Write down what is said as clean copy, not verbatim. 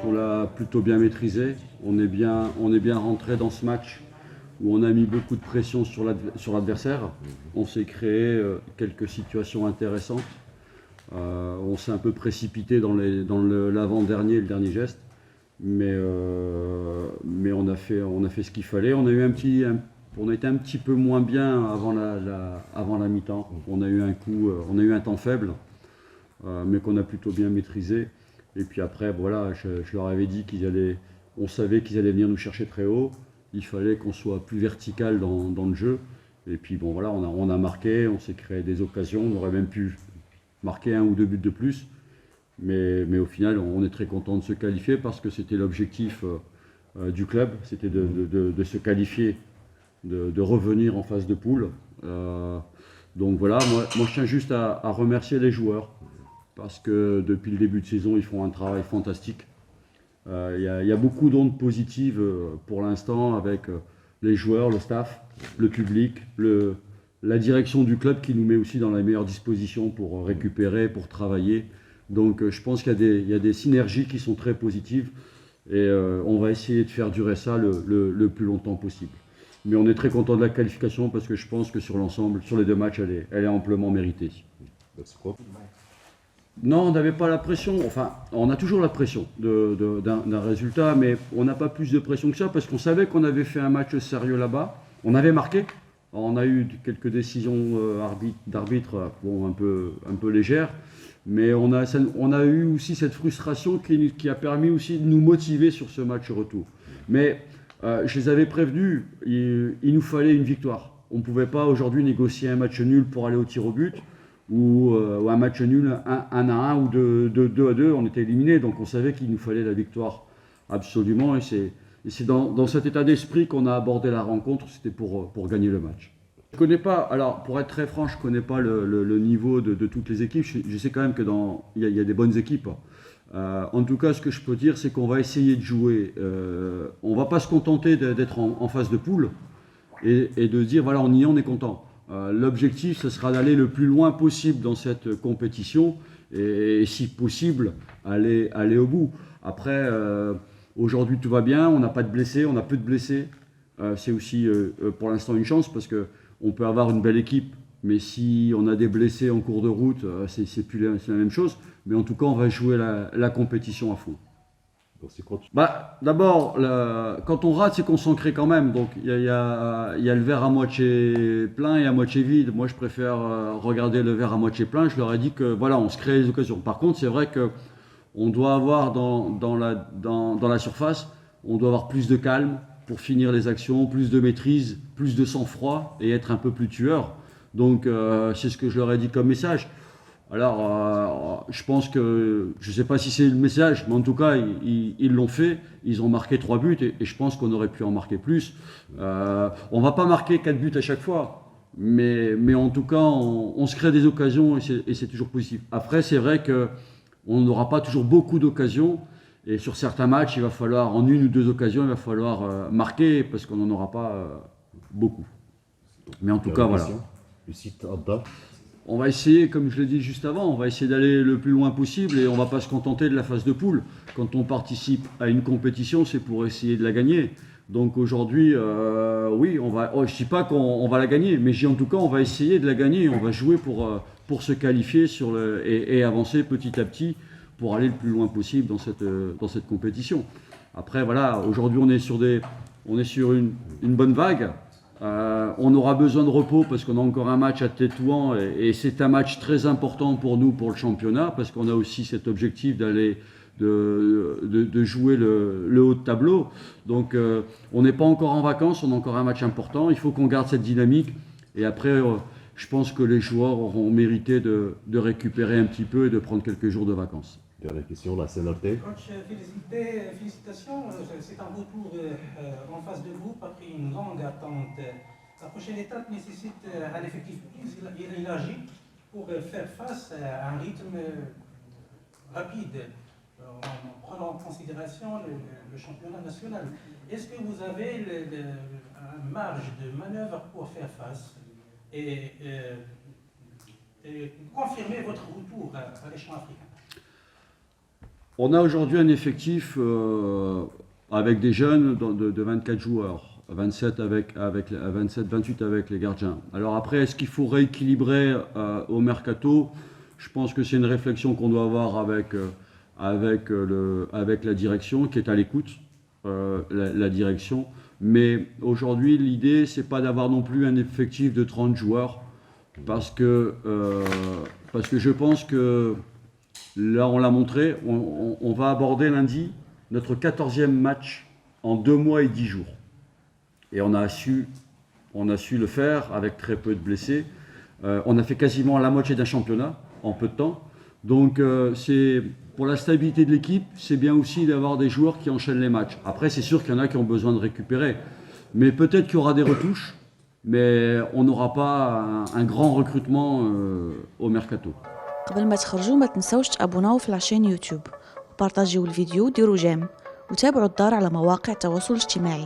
qu'on l'a plutôt bien maîtrisé. On est bien rentré dans ce match où on a mis beaucoup de pression sur l'adversaire. On s'est créé quelques situations intéressantes. On s'est un peu précipité dans l'avant-dernier et le dernier geste. Mais on a fait ce qu'il fallait. On a été un petit peu moins bien avant la mi-temps. On a eu un temps faible, mais qu'on a plutôt bien maîtrisé. Et puis après, voilà, je leur avais dit on savait qu'ils allaient venir nous chercher très haut. Il fallait qu'on soit plus vertical dans le jeu. Et puis bon, voilà, on a marqué, on s'est créé des occasions. On aurait même pu marquer 1 ou 2 buts de plus. Mais au final, on est très content de se qualifier parce que c'était l'objectif du club. C'était de se qualifier, de revenir en phase de poule. Donc voilà, moi je tiens juste à remercier les joueurs parce que depuis le début de saison, ils font un travail fantastique. Il y a beaucoup d'ondes positives pour l'instant avec les joueurs, le staff, le public, la direction du club qui nous met aussi dans les meilleures dispositions pour récupérer, pour travailler. Donc je pense qu'il y a des synergies qui sont très positives et on va essayer de faire durer ça le plus longtemps possible. Mais on est très content de la qualification parce que je pense que sur l'ensemble, sur les 2 matchs, elle est amplement méritée. Non, on n'avait pas la pression. Enfin, on a toujours la pression d'un résultat, mais on n'a pas plus de pression que ça parce qu'on savait qu'on avait fait un match sérieux là-bas. On avait marqué. On a eu quelques décisions d'arbitre un peu légères, mais on a eu aussi cette frustration qui a permis aussi de nous motiver sur ce match retour. Mais je les avais prévenus, il nous fallait une victoire. On ne pouvait pas aujourd'hui négocier un match nul pour aller au tir au but ou un match nul 1-1 ou 2-2. On était éliminés, donc on savait qu'il nous fallait la victoire absolument. Et c'est dans cet état d'esprit qu'on a abordé la rencontre, c'était pour gagner le match. Je connais pas, alors pour être très franc, je ne connais pas le niveau de toutes les équipes. Je sais quand même qu'il y a des bonnes équipes. En tout cas, ce que je peux dire, c'est qu'on va essayer de jouer. On ne va pas se contenter d'être en phase de poule et de dire voilà, on est content. L'objectif, ce sera d'aller le plus loin possible dans cette compétition et si possible, aller au bout. Après, aujourd'hui, tout va bien, on n'a pas de blessés, on a peu de blessés. C'est aussi pour l'instant une chance parce qu'on peut avoir une belle équipe, mais si on a des blessés en cours de route, c'est la même chose. Mais en tout cas, on va jouer la compétition à fond. D'abord, quand on rate, c'est qu'on s'en crée quand même. Donc il y a le verre à moitié plein et à moitié vide. Moi, je préfère regarder le verre à moitié plein. Je leur ai dit que voilà, on se crée les occasions. Par contre, c'est vrai qu'on doit avoir dans la surface, on doit avoir plus de calme pour finir les actions, plus de maîtrise, plus de sang-froid et être un peu plus tueur. Donc c'est ce que je leur ai dit comme message. Alors, je pense que, je ne sais pas si c'est le message, mais en tout cas, ils l'ont fait. Ils ont marqué 3 buts et je pense qu'on aurait pu en marquer plus. On ne va pas marquer 4 buts à chaque fois, mais en tout cas, on se crée des occasions et c'est toujours positif. Après, c'est vrai qu'on n'aura pas toujours beaucoup d'occasions et sur certains matchs, il va falloir, en 1 ou 2 occasions, il va falloir marquer parce qu'on n'en aura pas beaucoup. Mais en tout cas, voilà. On va essayer, comme je l'ai dit juste avant, on va essayer d'aller le plus loin possible et on ne va pas se contenter de la phase de poule. Quand on participe à une compétition, c'est pour essayer de la gagner. Donc aujourd'hui, oui, je ne dis pas qu'on va la gagner, mais en tout cas, on va essayer de la gagner. On va jouer pour se qualifier et avancer petit à petit pour aller le plus loin possible dans cette compétition. Après, voilà, aujourd'hui, on est sur une bonne vague. On aura besoin de repos parce qu'on a encore un match à Tétouan et c'est un match très important pour nous pour le championnat parce qu'on a aussi cet objectif de jouer le haut de tableau. Donc on n'est pas encore en vacances, on a encore un match important. Il faut qu'on garde cette dynamique et après je pense que les joueurs auront mérité de récupérer un petit peu et de prendre quelques jours de vacances. Dernière question, la CNLT. Coach, félicitations. C'est un retour en face de groupe après une longue attente. La prochaine étape nécessite un effectif plus élargi pour faire face à un rythme rapide, en prenant en considération le championnat national. Est-ce que vous avez une marge de manœuvre pour faire face et confirmer votre retour à l'échelon africain? On a aujourd'hui un effectif avec des jeunes de 24 joueurs, 27 28 avec les gardiens. Alors après, est-ce qu'il faut rééquilibrer au mercato? Je pense que c'est une réflexion qu'on doit avoir avec la direction qui est à l'écoute, la direction. Mais aujourd'hui, l'idée, c'est pas d'avoir non plus un effectif de 30 joueurs parce que je pense que là, on l'a montré, on va aborder lundi notre 14e match en 2 mois et 10 jours. Et on a su le faire avec très peu de blessés. On a fait quasiment la moitié d'un championnat en peu de temps. Donc, pour la stabilité de l'équipe, c'est bien aussi d'avoir des joueurs qui enchaînent les matchs. Après, c'est sûr qu'il y en a qui ont besoin de récupérer. Mais peut-être qu'il y aura des retouches, mais on n'aura pas un grand recrutement au mercato. قبل ما تخرجوا ما تنسوش تابوناو في العشان يوتيوب وبارطاجيو الفيديو وديروا جيم وتابعوا الدار على مواقع التواصل الاجتماعي.